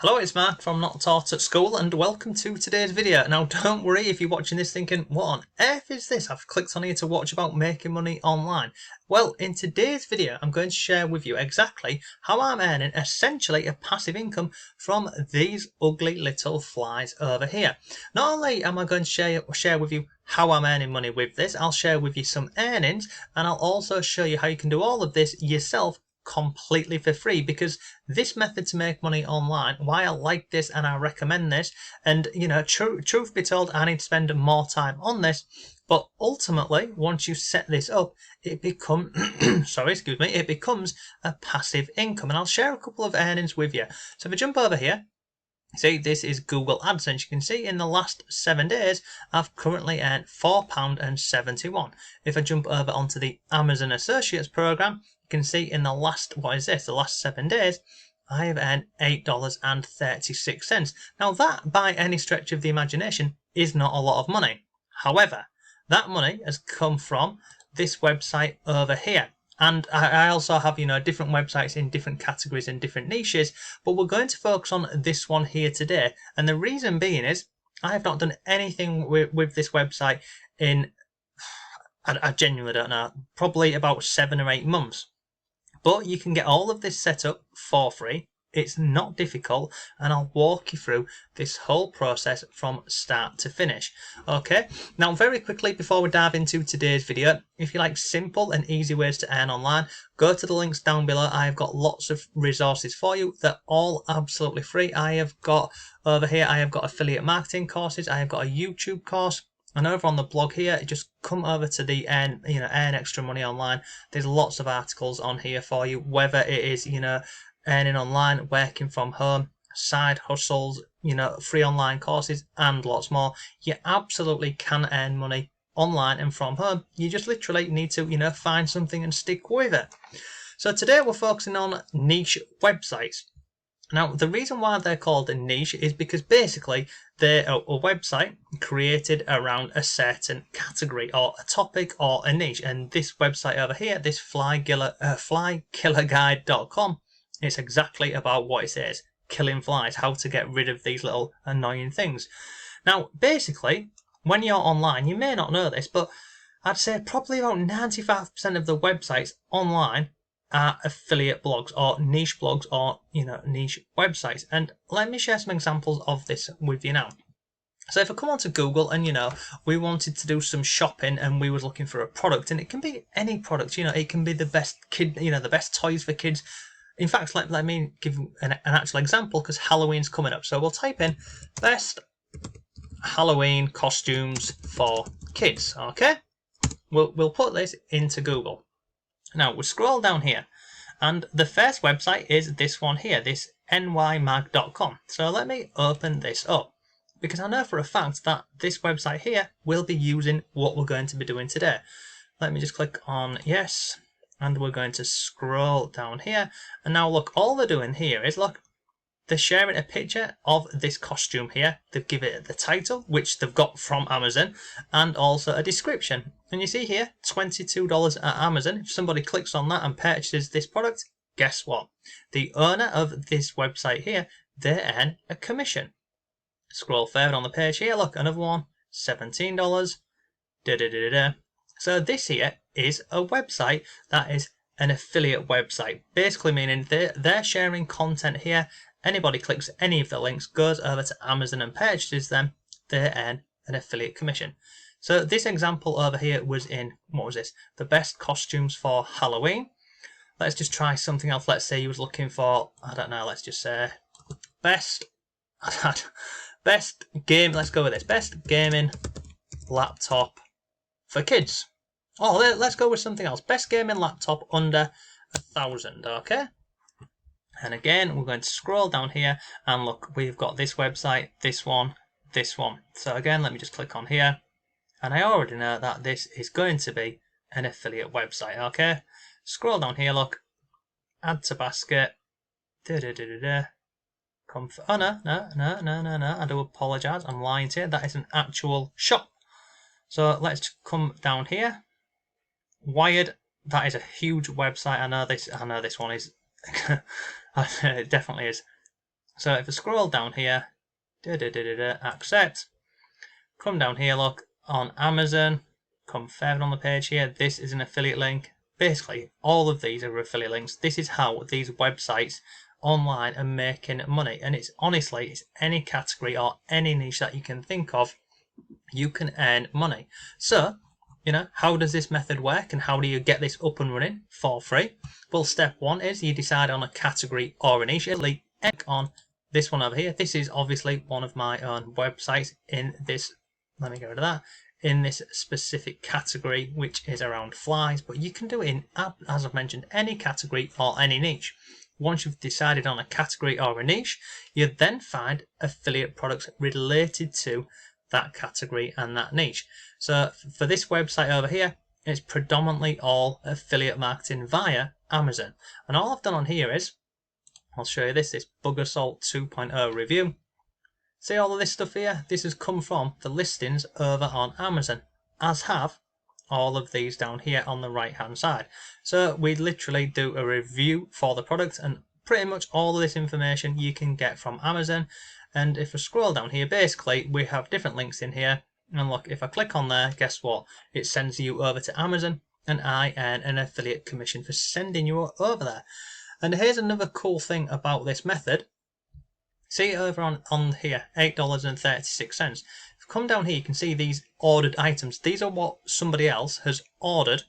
Hello, it's Mark from Not Taught at School and welcome to today's video. Now don't worry if you're watching this thinking, what on earth is this? I've clicked on here to watch about making money online. Well, in today's video I'm going to share with you exactly how I'm earning essentially a passive income from these ugly little flies over here. Not only am I going to share with you how I'm earning money with this, I'll share with you some earnings and I'll also show you how you can do all of this yourself completely for free, because this method to make money online, why I like this and I recommend this, and truth be told, I need to spend more time on this, but ultimately once you set this up it becomes it becomes a passive income. And I'll share a couple of earnings with you. So if I jump over here, see, this is Google AdSense. You can see in the last 7 days I've currently earned £4.71. If I jump over onto the Amazon Associates program, you can see in the last 7 days I have earned $8.36. Now that, by any stretch of the imagination, is not a lot of money. However, that money has come from this website over here. And I also have, different websites in different categories and different niches, but we're going to focus on this one here today. And the reason being is I have not done anything with this website in, I genuinely don't know, probably about 7 or 8 months. But you can get all of this set up for free. It's not difficult, and I'll walk you through this whole process from start to finish. Okay, now very quickly before we dive into today's video, if you like simple and easy ways to earn online, go to the links down below. I've got lots of resources for you. They're all absolutely free. I have got over here, I have got affiliate marketing courses, I have got a YouTube course. And over on the blog here, just come over to the earn extra money online. There's lots of articles on here for you, whether it is, earning online, working from home, side hustles, free online courses, and lots more. You absolutely can earn money online and from home. You just literally need to, find something and stick with it. So today we're focusing on niche websites. Now, the reason why they're called a niche is because basically they're a website created around a certain category or a topic or a niche. And this website over here, this flykillerguide.com, it's exactly about what it says: killing flies, how to get rid of these little annoying things. Now, basically, when you're online, you may not know this, but I'd say probably about 95% of the websites online are affiliate blogs or niche blogs or niche websites. And let me share some examples of this with you now. So if I come onto Google and we wanted to do some shopping and we was looking for a product, and it can be any product, it can be the best the best toys for kids. In fact, let me give an actual example, because Halloween's coming up. So we'll type in best Halloween costumes for kids. Okay, we'll put this into Google. Now we'll scroll down here, and the first website is this one here, this nymag.com. So let me open this up, because I know for a fact that this website here will be using what we're going to be doing today. Let me just click on yes, and we're going to scroll down here. And now look, all they're doing here is, look, they're sharing a picture of this costume here. They've given it the title, which they've got from Amazon, and also a description. And you see here, $22 at Amazon. If somebody clicks on that and purchases this product, guess what? The owner of this website here, they earn a commission. Scroll further on the page here, look, another one, $17. So this here is a website that is an affiliate website, basically meaning they're sharing content here. Anybody clicks any of the links, goes over to Amazon and purchases them, they earn an affiliate commission. So this example over here was in, what was this? The best costumes for Halloween. Let's just try something else. Let's say you was looking for, I don't know, let's just say best game, let's go with this, best gaming laptop for kids. Oh, let's go with something else. Best gaming laptop under $1,000, okay? And again, we're going to scroll down here, and look, we've got this website, this one, this one. So again, let me just click on here, and I already know that this is going to be an affiliate website, okay? Scroll down here, look, add to basket, oh no, I do apologise, I'm lying to you, that is an actual shop. So let's come down here. Wired, that is a huge website. I know this one is it definitely is. So if I scroll down here, accept, come down here, look, on Amazon, come further on the page here, this is an affiliate link. Basically, all of these are affiliate links. This is how these websites online are making money. And it's honestly, it's any category or any niche that you can think of, you can earn money. So, how does this method work and how do you get this up and running for free? Well, step one is you decide on a category or a niche. Click on this one over here. This is obviously one of my own websites in this, let me get rid of that, in this specific category, which is around flies, but you can do it in, as I've mentioned, any category or any niche. Once you've decided on a category or a niche, you then find affiliate products related to that category and that niche. So for this website over here, it's predominantly all affiliate marketing via Amazon. And all I've done on here is, I'll show you this Bug Assault 2.0 review. See all of this stuff here? This has come from the listings over on Amazon, as have all of these down here on the right hand side. So we literally do a review for the product, and pretty much all of this information you can get from Amazon. And if I scroll down here, basically we have different links in here, and look, if I click on there, guess what? It sends you over to Amazon, and I earn an affiliate commission for sending you over there. And here's another cool thing about this method. See over on here, $8.36. If you come down here, you can see these ordered items. These are what somebody else has ordered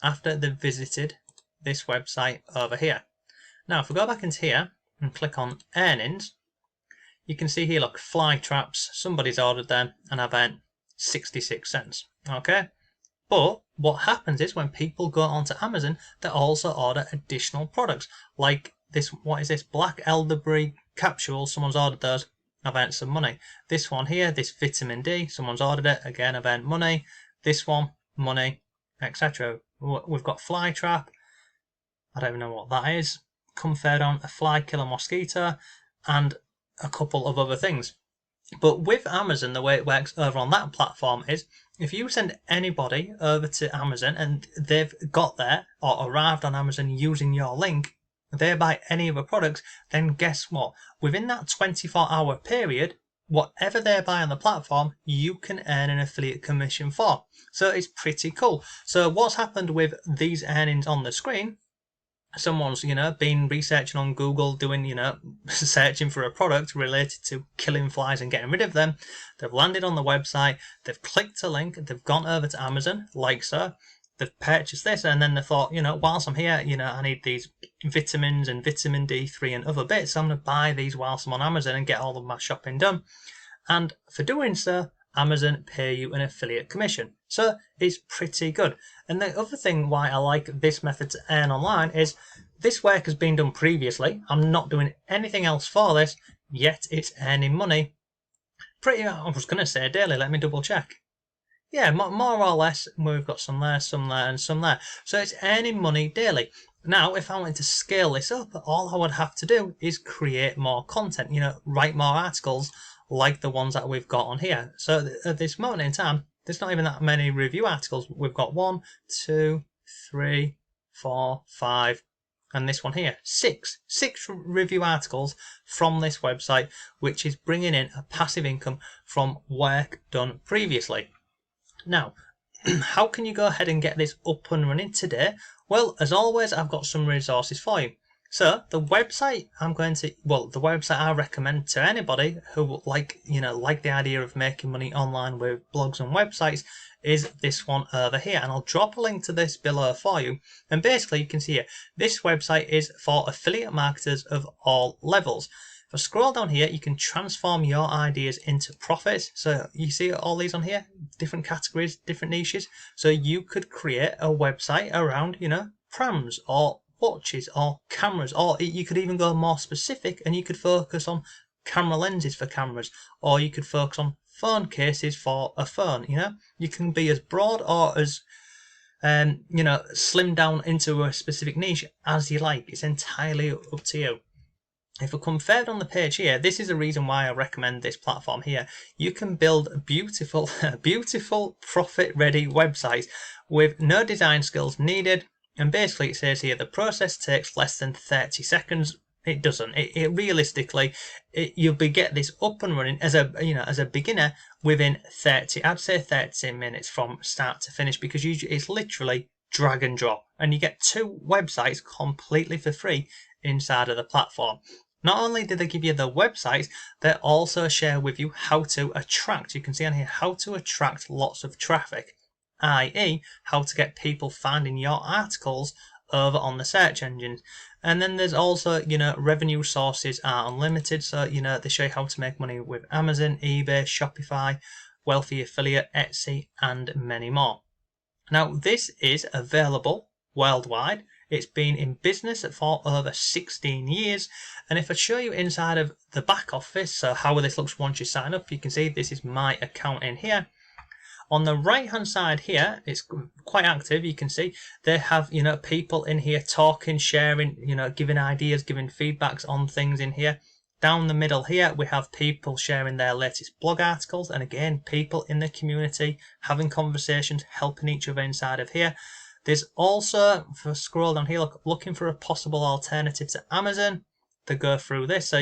after they've visited this website over here. Now, if we go back into here and click on earnings, you can see here, look, fly traps. Somebody's ordered them and I've earned 66 cents. Okay? But what happens is when people go onto Amazon, they also order additional products. Like this, what is this? Black elderberry capsules. Someone's ordered those. I've earned some money. This one here, this vitamin D, someone's ordered it. Again, I've earned money. This one, money, etc. We've got fly trap. I don't even know what that is. Come further on, a fly killer mosquito, and a couple of other things. But with Amazon, the way it works over on that platform is if you send anybody over to Amazon and they've got there or arrived on Amazon using your link, they buy any of the products, then guess what? Within that 24-hour period, whatever they buy on the platform, you can earn an affiliate commission for. So it's pretty cool. So what's happened with these earnings on the screen? Someone's, been researching on Google, doing, searching for a product related to killing flies and getting rid of them. They've landed on the website, they've clicked a link, they've gone over to Amazon, like so. They've purchased this, and then they thought, whilst I'm here, I need these vitamins and vitamin D3 and other bits. So I'm going to buy these whilst I'm on Amazon and get all of my shopping done. And for doing so, Amazon pay you an affiliate commission. So it's pretty good. And the other thing why I like this method to earn online is this work has been done previously. I'm not doing anything else for this, yet it's earning money. I was going to say daily, let me double check. Yeah, more or less, we've got some there, and some there. So it's earning money daily. Now, if I wanted to scale this up, all I would have to do is create more content, write more articles like the ones that we've got on here. So at this moment in time, there's not even that many review articles. We've got 1, 2, 3, 4, 5, and this one here, 6 review articles from this website, which is bringing in a passive income from work done previously. Now, how can you go ahead and get this up and running today? Well, as always, I've got some resources for you. So the website the website I recommend to anybody who like the idea of making money online with blogs and websites is this one over here. And I'll drop a link to this below for you. And basically you can see here, this website is for affiliate marketers of all levels. If I scroll down here, you can transform your ideas into profits. So you see all these on here, different categories, different niches. So you could create a website around, prams or watches or cameras, or you could even go more specific and you could focus on camera lenses for cameras, or you could focus on phone cases for a phone. You can be as broad or as slim down into a specific niche as you like. It's entirely up to you. If I come further on the page here, this is the reason why I recommend this platform here. You can build beautiful profit-ready websites with no design skills needed. And basically it says here, the process takes less than 30 seconds. It doesn't. It realistically, you'll get this up and running as a beginner within 30 minutes from start to finish, because usually it's literally drag and drop, and you get 2 websites completely for free inside of the platform. Not only do they give you the websites, they also share with you how to attract. You can see on here how to attract lots of traffic, i.e., how to get people finding your articles over on the search engines. And then there's also, revenue sources are unlimited. So, they show you how to make money with Amazon, eBay, Shopify, Wealthy Affiliate, Etsy, and many more. Now, this is available worldwide. It's been in business for over 16 years. And if I show you inside of the back office, so how this looks once you sign up, you can see this is my account in here. On the right hand side here, it's quite active. You can see they have, people in here talking, sharing, giving ideas, giving feedbacks on things in here. Down the middle here, we have people sharing their latest blog articles. And again, people in the community having conversations, helping each other inside of here. There's also, if I scroll down here, looking for a possible alternative to Amazon. They go through this. So,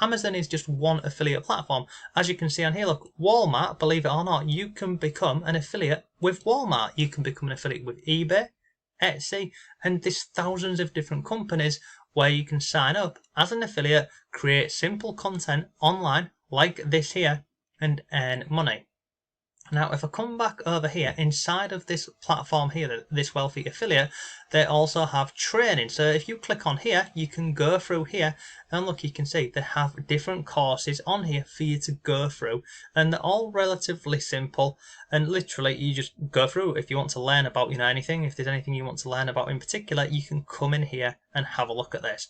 Amazon is just one affiliate platform. As you can see on here, look, Walmart, believe it or not, you can become an affiliate with Walmart. You can become an affiliate with eBay, Etsy, and there's thousands of different companies where you can sign up as an affiliate, create simple content online like this here, and earn money. Now, if I come back over here, inside of this platform here, this Wealthy Affiliate, they also have training. So if you click on here, you can go through here, and look, you can see they have different courses on here for you to go through, and they're all relatively simple, and literally you just go through. If you want to learn about, anything, if there's anything you want to learn about in particular, you can come in here and have a look at this.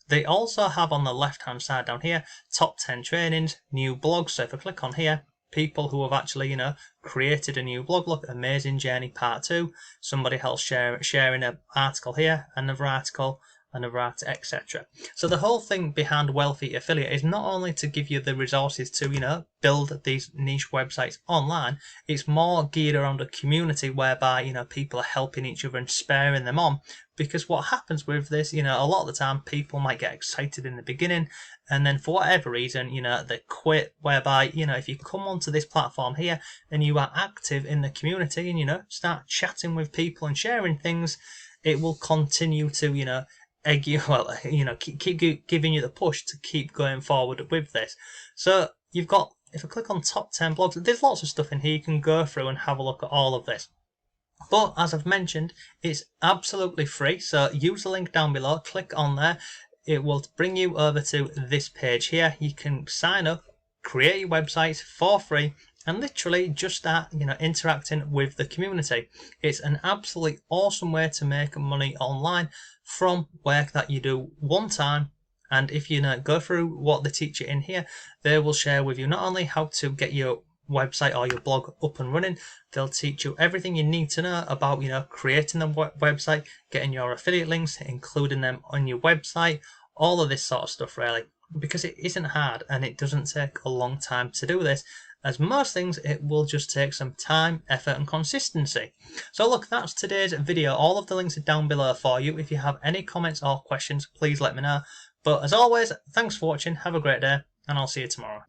They also have on the left-hand side down here, top 10 trainings, new blogs. So if I click on here, people who have actually, created a new blog. Look, Amazing Journey Part 2. Somebody else sharing an article here, another article, etc. So the whole thing behind Wealthy Affiliate is not only to give you the resources to, build these niche websites online. It's more geared around a community whereby, people are helping each other and spurring them on. Because what happens with this, a lot of the time people might get excited in the beginning, and then for whatever reason, they quit. Whereby, if you come onto this platform here and you are active in the community and, start chatting with people and sharing things, it will continue to, egg you, keep giving you the push to keep going forward with this. So you've got, if I click on top 10 blogs, there's lots of stuff in here you can go through and have a look at all of this. But as I've mentioned, it's absolutely free. So use the link down below, click on there. It will bring you over to this page here. You can sign up, create your websites for free, and literally just start, interacting with the community. It's an absolutely awesome way to make money online from work that you do one time. And if you go through what they teach you in here, they will share with you not only how to get your website or your blog up and running, they'll teach you everything you need to know about, creating the website, getting your affiliate links, including them on your website, all of this sort of stuff really, because it isn't hard and it doesn't take a long time to do this. As most things, it will just take some time, effort, and consistency. So look, that's today's video. All of the links are down below for you. If you have any comments or questions, please let me know. But as always, thanks for watching, have a great day, and I'll see you tomorrow.